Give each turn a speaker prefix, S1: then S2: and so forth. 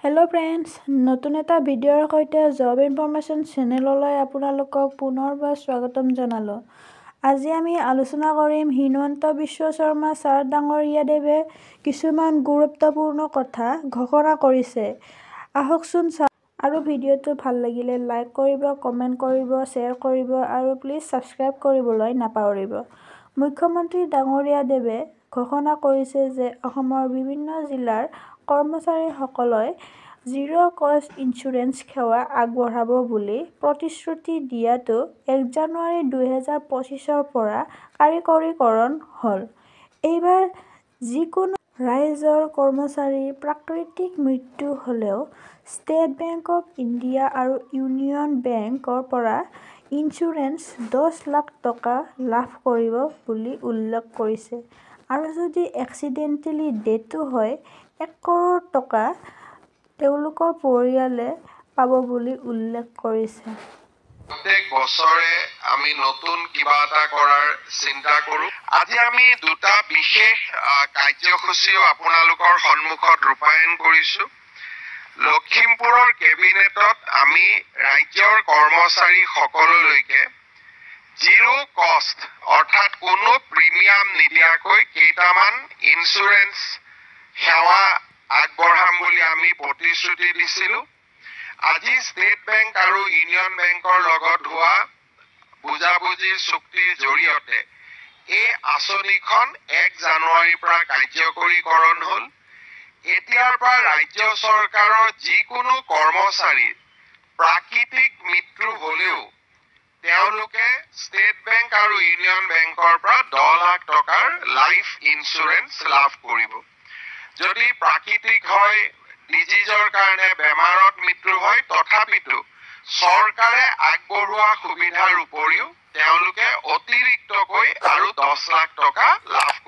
S1: Hello' friends, নতুন এটা ভিডিঅ'ৰ সৈতে জব ইনফৰমেশ্যন চেনেললৈ আপোনালোকক পুনৰবাৰ স্বাগতম জনালোঁ। আজি আমি আলোচনা কৰিম হিমন্ত বিশ্ব শৰ্মা ছাৰ ডাঙৰীয়াদেৱে কিছুমান গুৰুত্বপূৰ্ণ কথা ঘোষণা কৰিছে। আহকচোন চাওঁ। আৰু ভিডিঅ'টো ভাল লাগিলে লাইক কৰিব, কমেণ্ট কৰিব, শ্বেয়াৰ কৰিব আৰু প্লিজ ছাবস্ক্ৰাইব কৰিবলৈ নাপাহৰিব। মুখ্যমন্ত্ৰী ডাঙৰীয়াদেৱে ঘোষণা কৰিছে যে অসমৰ বিভিন্ন জিলাৰ কৰ্মচাৰীসকললৈ জিৰ' কষ্ট ইঞ্চুৰেঞ্চ সেৱা আগবঢ়াব বুলি প্ৰতিশ্ৰুতি দিয়াটো ১ জানুৱাৰী ২০২৫ৰ পৰা কাৰ্যকৰীকৰণ হ'ল। এইবাৰ যিকোনো ৰাজ্যৰ কৰ্মচাৰীৰ প্ৰাকৃতিক মৃত্যু হ'লেও ষ্টেট বেংক অৱ ইণ্ডিয়া আৰু ইউনিয়ন বেংকৰ পৰা ইঞ্চুৰেঞ্চ ১০ লাখ টকা লাভ কৰিব বুলি উল্লেখ কৰিছে আৰু যদি এক্সিডেণ্টেলি ডেথো হয় ১ কৰৌৰ টকা তেওঁলোকৰ পৰিয়ালে পাব বুলি উল্লেখ কৰিছে।
S2: প্ৰত্যেক বছৰে আমি নতুন কিবা এটা কৰাৰ চিন্তা কৰোঁ। আজি আমি দুটা বিশেষ কাৰ্যসূচীও আপোনালোকৰ সন্মুখত ৰূপায়ণ কৰিছোঁ। লখিমপুৰৰ কেবিনেটত আমি ৰাজ্যৰ কৰ্মচাৰী সকললৈকে জিৰ' কষ্ট অৰ্থাৎ কোনো প্ৰিমিয়াম নিদিয়াকৈ কেইটামান ইঞ্চুৰেঞ্চ সেৱা আগবঢ়াম বুলি আমি প্ৰতিশ্ৰুতি দিছিলোঁ। আজি ষ্টেট বেংক আৰু ইউনিয়ন বেংকৰ লগত হোৱা বুজাবুজিৰ চুক্তিৰ জৰিয়তে এই আঁচনিখন ১ জানুৱাৰীৰ পৰা কাৰ্যকৰীকৰণ হ'ল। এতিয়াৰ পৰা ৰাজ্য চৰকাৰৰ যিকোনো কৰ্মচাৰীৰ প্ৰাকৃতিক মৃত্যু হ'লেও তেওঁলোকে ষ্টেট বেংক আৰু ইউনিয়ন বেংকৰ পৰা ১০ লাখ টকাৰ লাইফ ইঞ্চুৰেঞ্চ লাভ কৰিব। যদি প্ৰাকৃতিক হয়, ডিজিজৰ কাৰণে বেমাৰত মৃত্যু হয়, তথাপিতো চৰকাৰে আগবঢ়োৱা সুবিধাৰ উপৰিও তেওঁলোকে অতিৰিক্তকৈ আৰু ১০ লাখ টকা লাভ